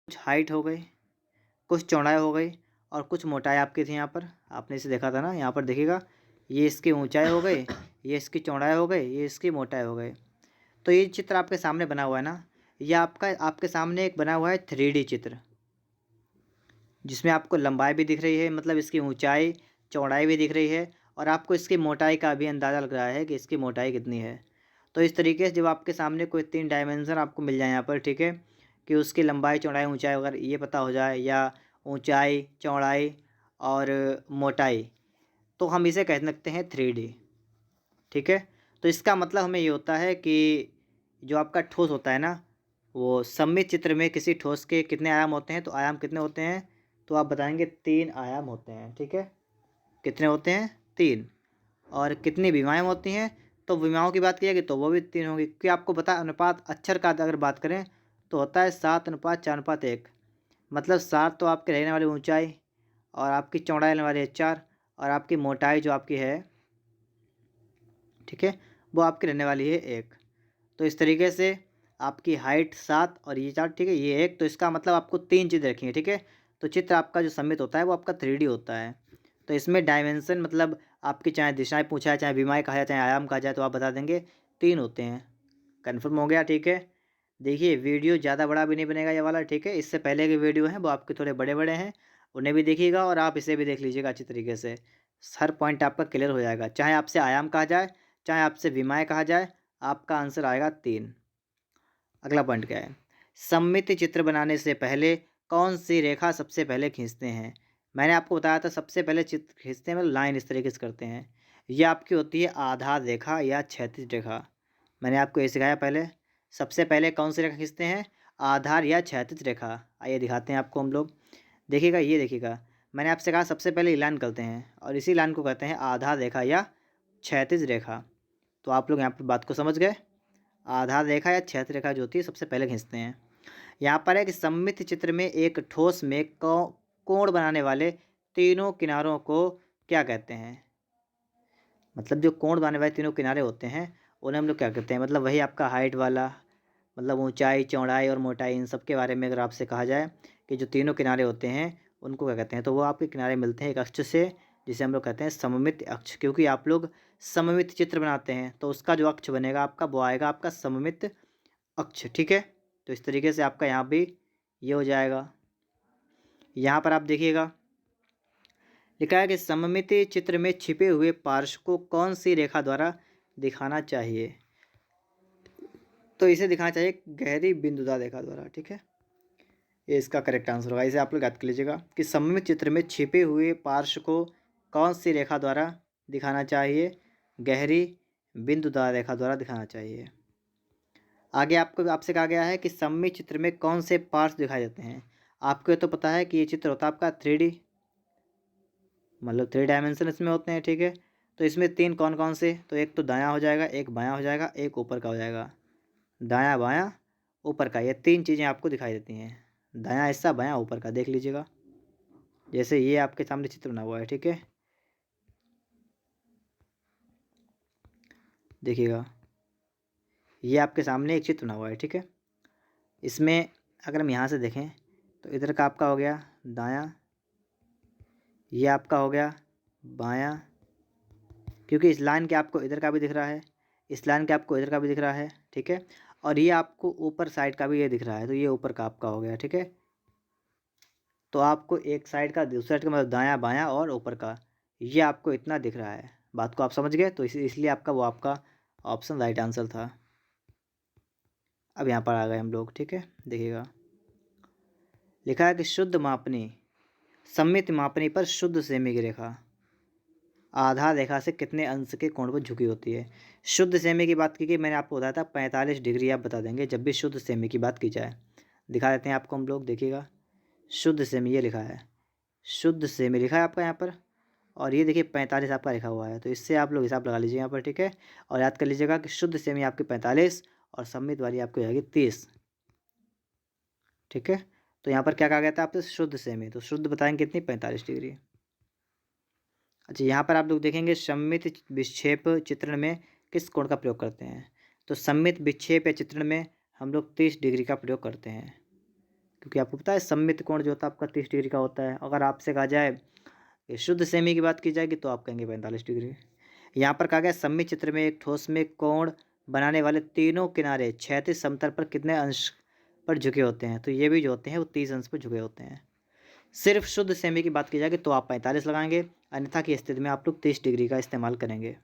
कुछ हाइट हो गई, कुछ चौड़ाई हो गई और कुछ मोटाई आपकी थी। यहाँ पर आपने इसे देखा था ना, यहाँ पर देखिएगा, ये इसकी ऊंचाई हो गई, ये इसकी चौड़ाई हो गई, ये इसकी मोटाई हो गई। तो ये चित्र आपके सामने बना हुआ है ना, ये आपके सामने एक बना हुआ है 3D चित्र, जिसमें आपको लंबाई भी दिख रही है, मतलब इसकी ऊंचाई चौड़ाई भी दिख रही है, और आपको इसकी मोटाई का भी अंदाज़ा लग रहा है कि इसकी मोटाई कितनी है। तो इस तरीके से जब आपके सामने कोई 3 डायमेंशन आपको मिल जाए यहाँ पर, ठीक है, कि उसकी लंबाई चौड़ाई ऊंचाई अगर ये पता हो जाए, या ऊंचाई चौड़ाई और मोटाई, तो हम इसे कह सकते हैं 3D। ठीक है, तो इसका मतलब हमें ये होता है कि जो आपका ठोस होता है ना, वो सममित चित्र में किसी ठोस के कितने आयाम होते हैं, तो आयाम कितने होते हैं, तो आप बताएंगे 3 आयाम होते हैं। ठीक है, कितने होते हैं, 3। और कितनी विमाएँ होती हैं, तो विमाओं की बात की जाएगी तो वो भी 3 होंगी, क्योंकि आपको पता है अनुपात अक्षर का अगर बात करें तो होता है 7:4:1। मतलब 7 तो आपके रहने वाली ऊंचाई, और आपकी चौड़ाई रहने वाली है 4, और आपकी मोटाई जो आपकी है, ठीक है, वो आपकी रहने वाली है 1। तो इस तरीके से आपकी हाइट 7 और ये 4, ठीक है, ये 1, तो इसका मतलब आपको 3 चीज़ें रखी हैं। ठीक है, तो चित्र आपका जो सममित होता है वो आपका 3D होता है। तो इसमें डायमेंशन मतलब आपकी चाहे दिशाएं पूछा है, चाहे विमाएँ कहा जाए, चाहे आयाम कहा जाए, तो आप बता देंगे 3 होते हैं। कन्फर्म हो गया? ठीक है, देखिए वीडियो ज़्यादा बड़ा भी नहीं बनेगा ये वाला, ठीक है, इससे पहले के वीडियो हैं वो आपके थोड़े बड़े बड़े हैं, उन्हें भी देखिएगा और आप इसे भी देख लीजिएगा अच्छी तरीके से। हर पॉइंट आपका क्लियर हो जाएगा, चाहे आपसे आयाम कहा जाए, चाहे आपसे विमाएँ कहा जाए, आपका आंसर आएगा 3। अगला पॉइंट क्या है, सममित चित्र बनाने से पहले कौन सी रेखा सबसे पहले खींचते हैं। मैंने आपको बताया था सबसे पहले चित्र खींचते हैं मतलब लाइन इस तरीके से करते हैं। ये आपकी होती है आधार रेखा या क्षैतिज रेखा। मैंने आपको ये सिखाया पहले। सबसे पहले कौन सी रेखा खींचते हैं, आधार या क्षैतिज रेखा। आइए दिखाते हैं आपको हम लोग। देखिएगा, ये देखिएगा, मैंने आपसे कहा सबसे पहले लाइन करते हैं और इसी लाइन को कहते हैं आधार रेखा या क्षैतिज रेखा। तो आप लोग यहाँ पर बात को समझ गए। आधार रेखा या क्षैतिज रेखा जो होती है सबसे पहले खींचते हैं। यहाँ पर है कि सममित चित्र में एक ठोस में कोण बनाने वाले तीनों किनारों को क्या कहते हैं। मतलब जो कोण बनाने वाले तीनों किनारे होते हैं उन्हें हम लोग क्या कहते हैं, मतलब वही आपका हाइट वाला, मतलब ऊंचाई चौड़ाई और मोटाई, इन सब के बारे में अगर आपसे कहा जाए कि जो तीनों किनारे होते हैं उनको क्या कहते हैं, तो वो आपके किनारे मिलते हैं एक अक्ष से, जिसे हम लोग कहते हैं सममित अक्ष। क्योंकि आप लोग सममित चित्र बनाते हैं तो उसका जो अक्ष बनेगा आपका वो आएगा आपका सममित अक्ष। ठीक है, तो इस तरीके से आपका यहाँ भी ये हो जाएगा। यहाँ पर आप देखिएगा, लिखा है कि सममित चित्र में छिपे हुए पार्श्व को कौन सी रेखा द्वारा दिखाना चाहिए। तो इसे दिखाना चाहिए गहरी बिंदुदार रेखा द्वारा। ठीक है, ये इसका करेक्ट आंसर होगा। इसे आप लोग याद कर लीजिएगा कि सममित चित्र में छिपे हुए पार्श्व को कौन सी रेखा द्वारा दिखाना चाहिए, गहरी बिंदुदार रेखा द्वारा दिखाना चाहिए। आगे आपसे कहा गया है कि सममित चित्र में कौन से पार्ट्स दिखाई देते हैं। आपको तो पता है कि ये चित्र होता है आपका 3D, मतलब 3 डायमेंशन इसमें होते हैं। ठीक है, तो इसमें 3 कौन कौन से, तो एक तो दायां हो जाएगा, एक बायां हो जाएगा, एक ऊपर का हो जाएगा। दायां बायां ऊपर का, ये 3 चीज़ें आपको दिखाई देती हैं। दायां हिस्सा बायां ऊपर का, देख लीजिएगा जैसे ये आपके सामने चित्र बना हुआ है। ठीक है, देखिएगा ये आपके सामने एक चित्र बना हुआ है। ठीक है, इसमें अगर हम यहाँ से देखें तो इधर का आपका हो गया दायां, ये आपका हो गया बायां, क्योंकि इस लाइन के आपको इधर का भी दिख रहा है, इस लाइन के आपको इधर का भी दिख रहा है। ठीक है, और ये आपको ऊपर साइड का भी ये दिख रहा है, तो ये ऊपर का आपका हो गया। ठीक है, तो आपको एक साइड का दूसरा साइड का मतलब दायां बायां और ऊपर का, ये आपको इतना दिख रहा है। बात को आप समझ गए, तो इसलिए आपका वो आपका ऑप्शन राइट आंसर था। अब यहाँ पर आ गए हम लोग। ठीक है, देखिएगा लिखा है कि शुद्ध मापनी सममित मापनी पर शुद्ध सेमी की रेखा आधार रेखा से कितने अंश के कोण पर झुकी होती है। शुद्ध सेमी की बात की गई, मैंने आपको बताया था 45 डिग्री आप बता देंगे जब भी शुद्ध सेमी की बात की जाए। दिखा देते हैं आपको हम लोग, देखिएगा शुद्ध सेमी ये लिखा है, शुद्ध सेमी लिखा है आपका यहाँ पर, और ये देखिए 45 आपका लिखा हुआ है, तो इससे आप लोग हिसाब लगा लीजिए यहाँ पर। ठीक है, और याद कर लीजिएगा कि शुद्ध सेमी आपकी 45 और सममित वाली आपकी हो जाएगी 30। ठीक है, तो यहाँ पर क्या कहा गया था आपसे, शुद्ध सेमी, तो शुद्ध बताएंगे कितनी, 45 डिग्री। अच्छा, यहाँ पर आप लोग देखेंगे सममित विक्षेप चित्रण में किस कोण का प्रयोग करते हैं। तो सममित विक्षेप या चित्रण में हम लोग 30 डिग्री का प्रयोग करते हैं। क्योंकि आपको पता है सममित कोण जो होता है आपका 30 डिग्री का होता है। अगर आपसे कहा जाए कि शुद्ध सेमी की बात की जाएगी तो आप कहेंगे 45 डिग्री। यहाँ पर कहा गया सममित चित्र में एक ठोस में कोण बनाने वाले तीनों किनारे क्षैतिज समतल पर कितने अंश पर झुके होते हैं, तो ये भी जो होते हैं वो 30 अंश पर झुके होते हैं। सिर्फ शुद्ध सेमी की बात की जाएगी तो आप 45 लगाएंगे, अन्यथा की स्थिति में आप लोग 30 डिग्री का इस्तेमाल करेंगे।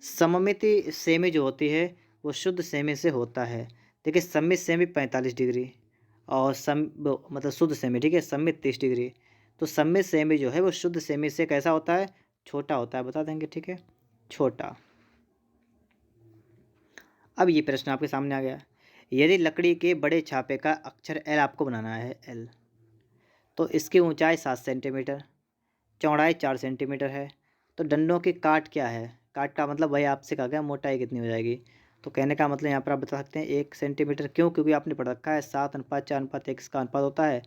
सममिति सेमी जो होती है वो शुद्ध सेमी से होता है। देखिए सममित सेमी 45 डिग्री और मतलब शुद्ध सेमी, ठीक है, सममित 30 डिग्री। तो सममित सेमी जो है वो शुद्ध सेमी से कैसा होता है, छोटा होता है, बता देंगे, ठीक है, छोटा। अब ये प्रश्न आपके सामने आ गया, यदि लकड़ी के बड़े छापे का अक्षर एल आपको बनाना है, एल, तो इसकी ऊंचाई 7 सेंटीमीटर, चौड़ाई 4 सेंटीमीटर है, तो डंडों की काट क्या है, काट का मतलब वही आपसे कहा गया मोटाई कितनी हो जाएगी। तो कहने का मतलब यहाँ पर आप बता सकते हैं 1 सेंटीमीटर। क्यों? क्योंकि आपने पढ़ रखा है 7:4:1 इसका अनुपात होता है।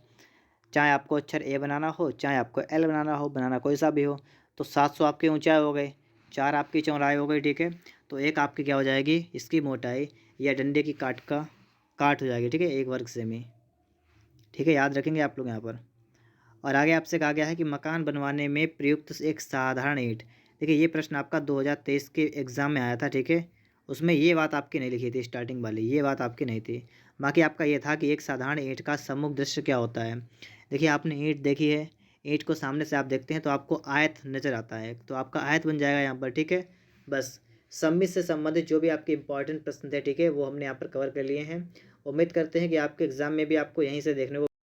चाहे आपको अक्षर ए बनाना हो, चाहे आपको एल बनाना हो, बनाना कोई सा भी हो। तो 700 आपकी ऊंचाई हो गई, 4 आपकी चौड़ाई हो गई, ठीक है। तो एक आपकी क्या हो जाएगी, इसकी मोटाई या डंडे की काट हो जाएगी, ठीक है, 1 वर्ग सेमी, ठीक है, याद रखेंगे आप लोग यहाँ पर। और आगे आपसे कहा गया है कि मकान बनवाने में प्रयुक्त एक साधारण ईंट। देखिए ये प्रश्न आपका 2023 के एग्ज़ाम में आया था, ठीक है। उसमें ये बात आपकी नहीं लिखी थी, स्टार्टिंग वाली ये बात आपकी नहीं थी। बाकी आपका ये था कि एक साधारण ईंट का सम्मुख दृश्य क्या होता है। देखिए आपने ईंट देखी है, ईंट को सामने से आप देखते हैं तो आपको आयत नज़र आता है, तो आपका आयत बन जाएगा यहाँ पर, ठीक है। बस सममित से संबंधित जो भी आपके इंपॉर्टेंट प्रश्न थे, ठीक है, वो हमने यहाँ पर कवर कर लिए हैं। उम्मीद करते हैं कि आपके एग्ज़ाम में भी आपको यहीं से देखने को